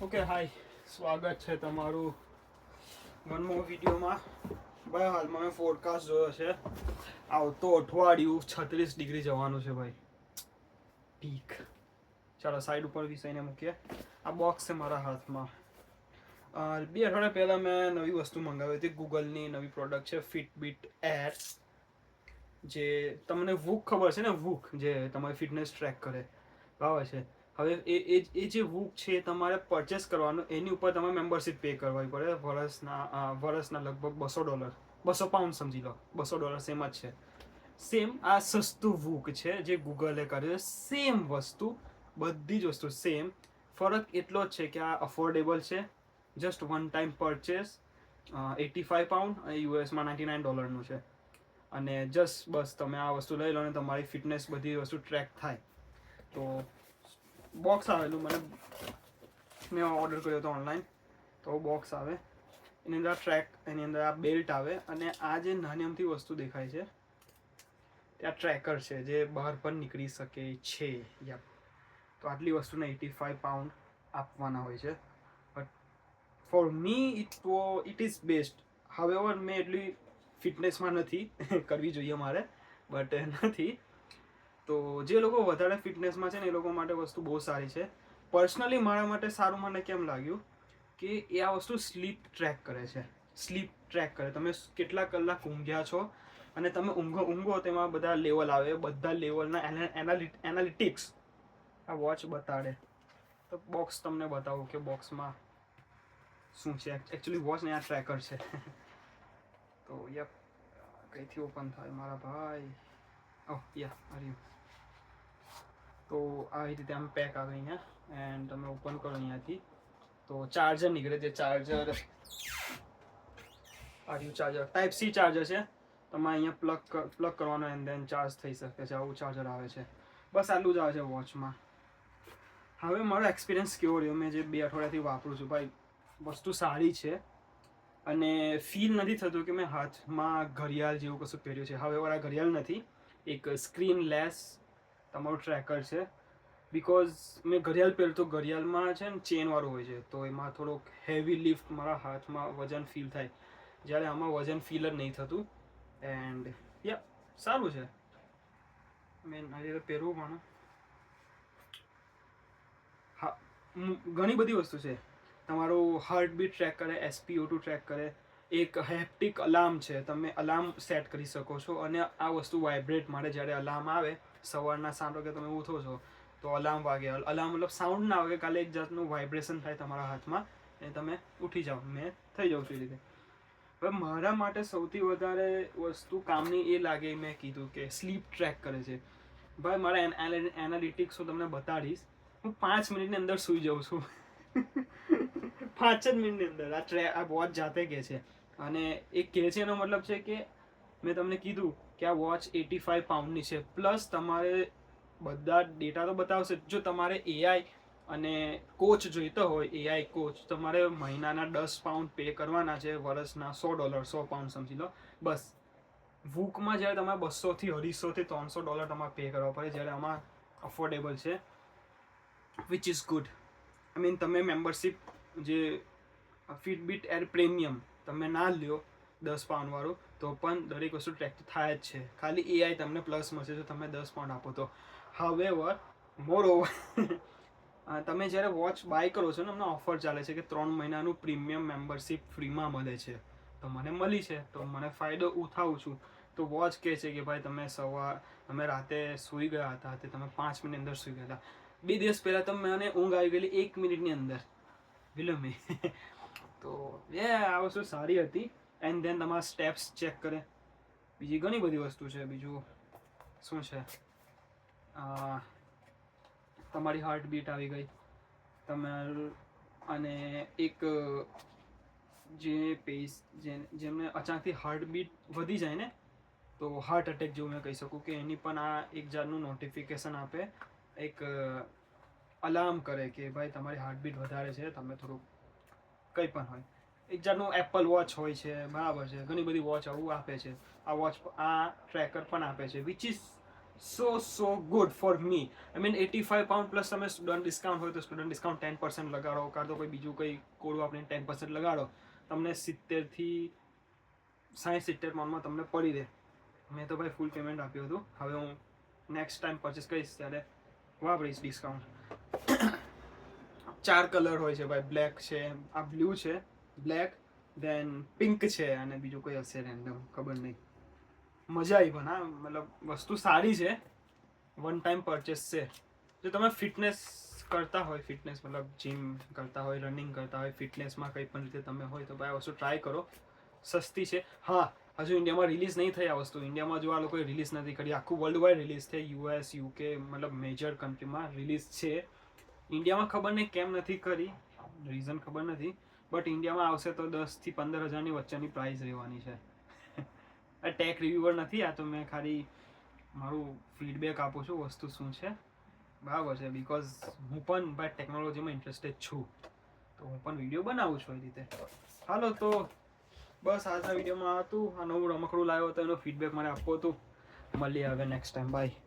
Okay હાય, સ્વાગત છે તમારું વન મોર વિડીયોમાં. ભાઈ હાલમાં મેં ફોરકાસ્ટ જોયો છે, આવતો અઠવાડિયું 36 ડિગ્રી જવાનું છે ભાઈ, પીક. ચાલો સાઈડ ઉપર વિષયને મૂકીએ. આ બોક્સ છે મારા હાથમાં. 2 અઠવાડિયા પહેલાં મેં નવી વસ્તુ મંગાવી હતી. ગૂગલની નવી પ્રોડક્ટ છે ફિટબિટ એર, જે તમને વૂક ખબર છે ને, વૂક જે તમારી ફિટનેસ ટ્રેક કરે, બરાબર છે. હવે એ જે વૂક છે એ તમારે પરચેસ કરવાનું, એની ઉપર તમારે મેમ્બરશિપ પે કરવી પડે વર્ષના લગભગ $200, £200 સમજી લો, $200 સેમ જ છે. સેમ આ સસ્તું વૂક છે જે ગૂગલે કર્યું, સેમ વસ્તુ, બધી જ વસ્તુ સેમ. ફરક એટલો જ છે કે આ અફોર્ડેબલ છે, જસ્ટ વન ટાઈમ પરચેસ, £85 અને યુએસમાં $99 છે. અને જસ્ટ બસ તમે આ વસ્તુ લઈ લો અને તમારી ફિટનેસ બધી વસ્તુ ટ્રેક થાય. તો બોક્સ આવેલું, મેં ઓર્ડર કર્યો હતો ઓનલાઈન. તો બોક્સ આવે, એની અંદર ટ્રેક, એની અંદર આ બેલ્ટ આવે, અને આ જે નાની અમથી વસ્તુ દેખાય છે ત્યાં ટ્રેકર છે જે બહાર પણ નીકળી શકે છે. યા તો આટલી વસ્તુને £85 આપવાના હોય છે. But for me it is best. However મેં એટલી ફિટનેસમાં નથી કરવી જોઈએ મારે, બટ નથી. તો જે લોકો વધારે ફિટનેસમાં છે ને એ લોકો માટે વસ્તુ બહુ સારી છે. પર્સનલી મારા માટે સારું મને કેમ લાગ્યું કે એ આ વસ્તુ સ્લીપ ટ્રેક કરે છે. સ્લીપ ટ્રેક કરે, તમે કેટલા કલાક ઊંઘ્યા છો, અને તમે ઊંઘો તેમાં બધા લેવલ આવે, બધા લેવલના એનાલિટિક્સ આ વોચ બતાડે. તો બોક્સ તમને બતાવું કે બોક્સમાં શું છે. એકચ્યુઅલી વોચ ને આ ટ્રેકર છે. તો યપ, કઈથી ઓપન થાય મારા ભાઈ? ઓહ યા, આવ્યું. તો આવી રીતે આમ પેક આવે અહીંયા, એન્ડ તમે ઓપન કરો અહીંયાથી તો ચાર્જર નીકળે. જે ચાર્જર આવ્યું, ચાર્જર ટાઈપ સી ચાર્જર છે. તમે અહીંયા પ્લગ કરવાનો એન્ડ દેન ચાર્જ થઈ શકે છે. આવું ચાર્જર આવે છે. બસ આટલું જ આવે છે વોચમાં. હવે મારો એક્સપિરિયન્સ કેવો રહ્યો, મેં જે 2 અઠવાડિયાથી વાપરું છું ભાઈ, વસ્તુ સારી છે. અને ફીલ નથી થતું કે મેં હાથમાં ઘડિયાળ જેવું કશું પહેર્યું છે. હવે આ ઘડિયાળ નથી, એક સ્ક્રીન લેસ તમારું ટ્રેકર છે. બિકોઝ મેં ઘડિયાળ પહેરતો, ઘડિયાળમાં છે ને ચેનવાળું હોય છે, તો એમાં થોડોક હેવી લિફ્ટ મારા હાથમાં વજન ફીલ થાય, જ્યારે આમાં વજન ફીલ જ નહીં થતું. એન્ડ યા, સારું છે. મેં આવી રીતે પહેરવું પણ હા, ઘણી બધી વસ્તુ છે. તમારું હાર્ટબીટ ટ્રેક કરે, SpO2 ટ્રેક કરે, એક હેપ્ટિક અલાર્મ છે, તમે અલાર્મ સેટ કરી શકો છો, અને આ વસ્તુ વાઇબ્રેટ મારે જ્યારે અલાર્મ આવે સવારના 7 વાગે તમે ઉઠો છો તો અલાર્મ વાગે. અલાર્મ મતલબ સાઉન્ડ ના વાગે, કાલે એક જાતનું વાઇબ્રેશન થાય તમારા હાથમાં અને તમે ઉઠી જાઓ. મેં થઈ જાઉં છું એ રીતે. હવે મારા માટે સૌથી વધારે વસ્તુ કામની એ લાગે, મેં કીધું કે સ્લીપ ટ્રેક કરે છે. ભાઈ મારા એનાલિટિક્સ હું તમને બતાડીશ. હું 5 મિનિટની અંદર સૂઈ જાઉં છું. 5 જ મિનિટની અંદર આ વોચ જાતે કહે છે. અને એ કહે છે એનો મતલબ છે કે મેં તમને કીધું કે આ વોચ £85 છે, પ્લસ તમારે બધા ડેટા તો બતાવશે. જો તમારે એઆઈ અને કોચ જોઈતો હોય, એઆઈ કોચ, તમારે મહિનાના £10 પે કરવાના છે, વર્ષના £100 સમજી લો. બસ વૂકમાં જ્યારે તમારે 200 થી 250 થી $300 તમારે પે કરવા પડે, જ્યારે આમાં અફોર્ડેબલ છે, which is good. I mean તમે મેમ્બરશિપ જે ફિટબિટ એર પ્રીમિયમ તમે ના લ્યો £10 વાળું, તો પણ દરેક વસ્તુ ટ્રેક થાય જ છે. ખાલી એઆઈ તમને પ્લસ મળશે જો તમે £10 આપો તો. હાવેવર મોરઓવર તમે જ્યારે વોચ બાય કરો છો ને, અમને ઓફર ચાલે છે કે 3 મહિનાનું પ્રીમિયમ મેમ્બરશિપ ફ્રીમાં મળે છે. તો મને મળી છે, તો મને ફાયદો ઉઠાવું છું. તો વોચ કહે છે કે ભાઈ તમે રાતે સૂઈ ગયા હતા, તે તમે 5 મિનિટની અંદર સૂઈ ગયા હતા. 2 દિવસ પહેલાં તો મને ઊંઘ આવી ગયેલી 1 મિનિટની અંદર, વિલમે. તો આ વસ્તુ સારી હતી. એન્ડ દેન તમારા સ્ટેપ્સ ચેક કરે, બીજી ઘણી બધી વસ્તુ છે. બીજું શું છે, તમારી હાર્ટબીટ આવી ગઈ તમારું. અને એક જેમને અચાનકથી હાર્ટબીટ વધી જાય ને, તો હાર્ટ એટેક જેવું મેં કહી શકું કે એની પણ આ એક જાતનું નોટિફિકેશન આપે, એક અલાર્મ કરે કે ભાઈ તમારી હાર્ટબીટ વધારે છે, તમે થોડુંક કંઈ પણ હોય. એક જાતનું એપલ વોચ હોય છે, બરાબર છે, ઘણી બધી વોચ આવું આપે છે. આ ટ્રેકર પણ આપે છે, which is so good for me. I mean 85 pound plus તમે સ્ટુડન્ટ ડિસ્કાઉન્ટ હોય તો સ્ટુડન્ટ ડિસ્કાઉન્ટ 10% લગાડો, કાં તો કોઈ બીજું કંઈ કોડ વાપરીને 10% લગાડો, તમને 70 થી 60-70 પાઉન્ડમાં તમને પડી રહે. મેં તો ભાઈ ફૂલ પેમેન્ટ આપ્યું હતું. હવે હું નેક્સ્ટ ટાઈમ પરચેસ કરીશ ત્યારે વાપરીશ ડિસ્કાઉન્ટ. 4 કલર હોય છે ભાઈ, બ્લેક છે, આ બ્લુ છે, બ્લેક, દેન પિંક છે, અને બીજું કોઈ હશે રેન્ડમ, ખબર નહીં. મજા આવી પણ હા, મતલબ વસ્તુ સારી છે, વન ટાઈમ પરચેસ છે. જો તમે ફિટનેસ કરતા હોય, ફિટનેસ મતલબ જીમ કરતા હોય, રનિંગ કરતા હોય, ફિટનેસમાં કંઈ પણ રીતે તમે હોય તો ભાઈ આ વસ્તુ ટ્રાય કરો. સસ્તી છે. હા, હજુ ઇન્ડિયામાં રિલીઝ નહીં થઈ આ વસ્તુ. ઇન્ડિયામાં જો આ લોકોએ રિલીઝ નથી કરી, આખું વર્લ્ડ વાઇડ રિલીઝ થઈ, US UK મતલબ મેજર કન્ટ્રીમાં રિલીઝ છે. ઇન્ડિયામાં ખબર નહીં કેમ નથી કરી, રીઝન ખબર નથી, બટ ઇન્ડિયામાં આવશે તો 10 થી 15 હજારની વચ્ચેની પ્રાઇસ રહેવાની છે. આ ટેક રિવ્યુઅર નથી, આ તો મેં ખાલી મારું ફીડબેક આપું છું વસ્તુ શું છે. બરાબર છે, બિકોઝ હું પણ ભાઈ ટેકનોલોજીમાં ઇન્ટરેસ્ટેડ છું, તો હું પણ વિડીયો બનાવું છું એ રીતે. હાલો તો બસ આજના વિડીયોમાં હતું. આ નવું રમકડું લાવ્યો હતો, એનો ફીડબેક મને આપવો હતું. મળીએ હવે નેક્સ્ટ ટાઈમ. બાય.